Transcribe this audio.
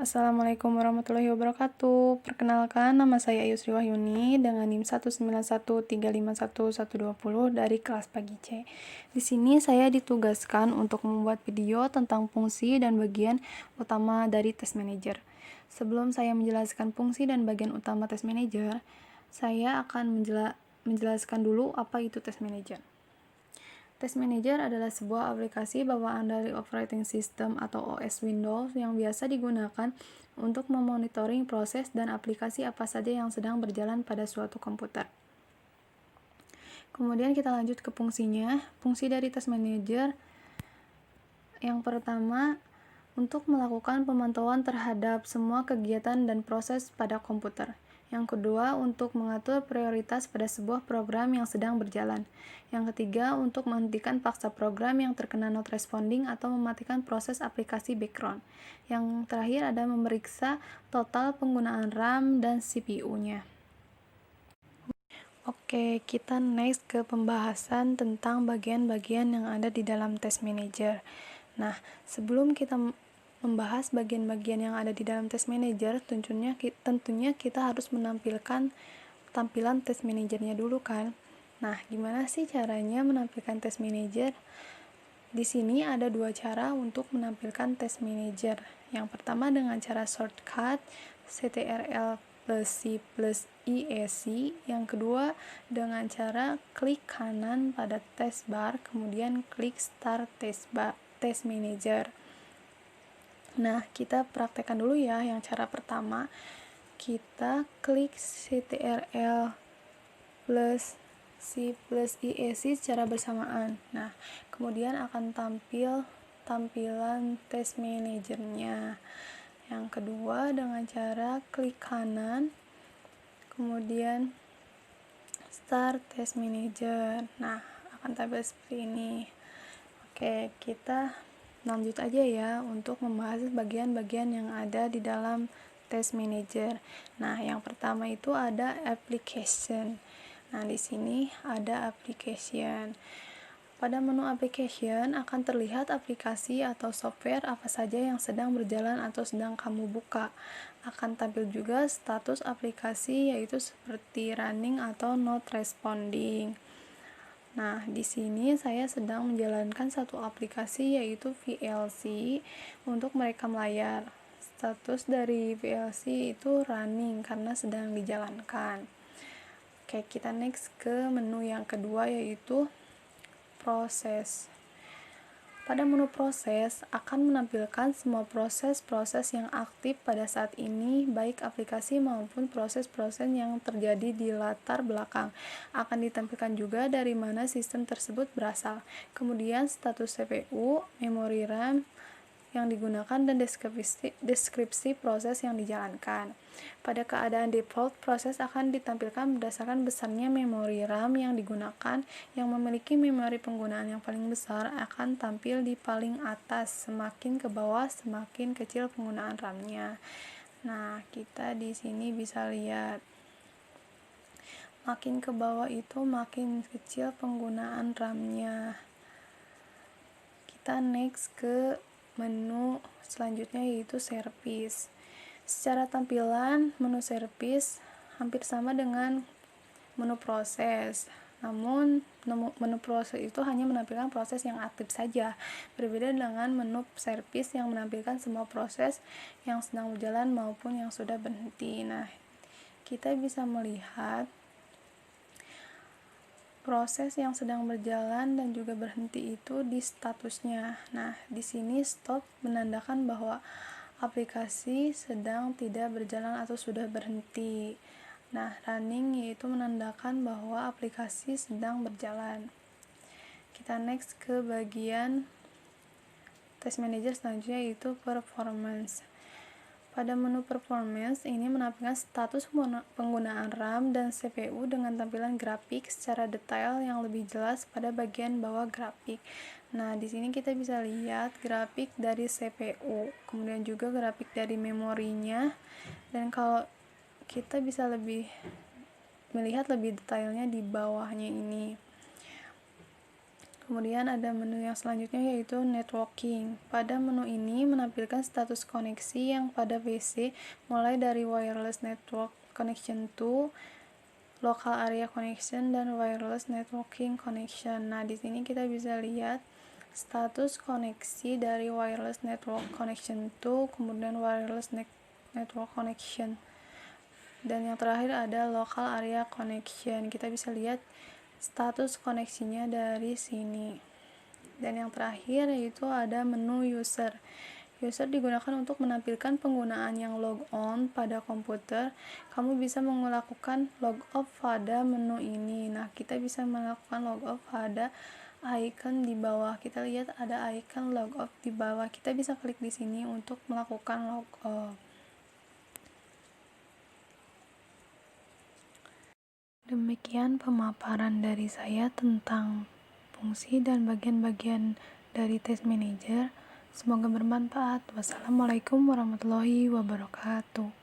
Assalamualaikum warahmatullahi wabarakatuh. Perkenalkan, nama saya Yusri Wahyuni dengan NIM 191351120 dari kelas pagi C. Di sini saya ditugaskan untuk membuat video tentang fungsi dan bagian utama dari Task Manager. Sebelum saya menjelaskan fungsi dan bagian utama Task Manager, saya akan menjelaskan dulu apa itu Task Manager. Task Manager adalah sebuah aplikasi bawaan dari operating system atau OS Windows yang biasa digunakan untuk memonitoring proses dan aplikasi apa saja yang sedang berjalan pada suatu komputer. Kemudian kita lanjut ke fungsinya. Fungsi dari Task Manager yang pertama, untuk melakukan pemantauan terhadap semua kegiatan dan proses pada komputer. Yang kedua, untuk mengatur prioritas pada sebuah program yang sedang berjalan. Yang ketiga, untuk menghentikan paksa program yang terkena not responding atau mematikan proses aplikasi background. Yang terakhir ada memeriksa total penggunaan RAM dan CPU-nya. Oke, kita next ke pembahasan tentang bagian-bagian yang ada di dalam Task Manager. Nah, sebelum kita membahas bagian-bagian yang ada di dalam Task Manager, tentunya kita harus menampilkan tampilan Task Manager-nya dulu kan. Nah, gimana sih caranya menampilkan Task Manager? Di sini ada dua cara untuk menampilkan Task Manager. Yang pertama dengan cara shortcut CTRL plus C plus IEC. Yang kedua dengan cara klik kanan pada taskbar, kemudian klik Start Task Manager. Nah, kita praktekkan dulu ya. Yang cara pertama, kita klik CTRL plus C plus IEC secara bersamaan. Nah, kemudian akan tampil tampilan Task Manager-nya. Yang kedua, dengan cara klik kanan, kemudian Start Task Manager. Nah, akan tampil seperti ini. Oke, kita lanjut aja ya untuk membahas bagian-bagian yang ada di dalam Task Manager. Nah, yang pertama itu ada application. Nah, di sini ada application. Pada menu application akan terlihat aplikasi atau software apa saja yang sedang berjalan atau sedang kamu buka. Akan tampil juga status aplikasi, yaitu seperti running atau not responding. Nah, di sini saya sedang menjalankan satu aplikasi, yaitu VLC untuk merekam layar. Status dari VLC itu running karena sedang dijalankan. Oke, kita next ke menu yang kedua, yaitu proses. Pada menu proses akan menampilkan semua proses-proses yang aktif pada saat ini, baik aplikasi maupun proses-proses yang terjadi di latar belakang. Akan ditampilkan juga dari mana sistem tersebut berasal. Kemudian status CPU, memori RAM yang digunakan, dan deskripsi proses yang dijalankan. Pada keadaan default, proses akan ditampilkan berdasarkan besarnya memori RAM yang digunakan. Yang memiliki memori penggunaan yang paling besar akan tampil di paling atas, semakin ke bawah semakin kecil penggunaan RAM-nya. Nah, kita di sini bisa lihat makin ke bawah itu makin kecil penggunaan RAM-nya. Kita next ke menu selanjutnya, yaitu service. Secara tampilan, menu service hampir sama dengan menu proses. Namun, menu proses itu hanya menampilkan proses yang aktif saja. Berbeda dengan menu service yang menampilkan semua proses yang sedang berjalan maupun yang sudah berhenti. Nah, kita bisa melihat proses yang sedang berjalan dan juga berhenti itu di statusnya. Nah, di sini stop menandakan bahwa aplikasi sedang tidak berjalan atau sudah berhenti. Nah, running yaitu menandakan bahwa aplikasi sedang berjalan. Kita next ke bagian Task Manager selanjutnya, yaitu performance. Pada menu performance ini menampilkan status penggunaan RAM dan CPU dengan tampilan grafik secara detail yang lebih jelas pada bagian bawah grafik. Nah, di sini kita bisa lihat grafik dari CPU, kemudian juga grafik dari memorinya, dan kalau kita bisa melihat lebih detailnya di bawahnya ini. Kemudian ada menu yang selanjutnya yaitu networking. Pada menu ini menampilkan status koneksi yang pada PC mulai dari wireless network connection to local area connection dan wireless networking connection. Nah, di sini kita bisa lihat status koneksi dari wireless network connection to kemudian wireless network connection. Dan yang terakhir ada local area connection. Kita bisa lihat status koneksinya dari sini. Dan yang terakhir yaitu ada menu user. User digunakan untuk menampilkan penggunaan yang log on pada komputer. Kamu bisa melakukan log off pada menu ini. Nah, kita bisa melakukan log off pada icon di bawah. Kita lihat ada icon log off di bawah. Kita bisa klik di sini untuk melakukan log off. Demikian pemaparan dari saya tentang fungsi dan bagian-bagian dari Task Manager. Semoga bermanfaat. Wassalamualaikum warahmatullahi wabarakatuh.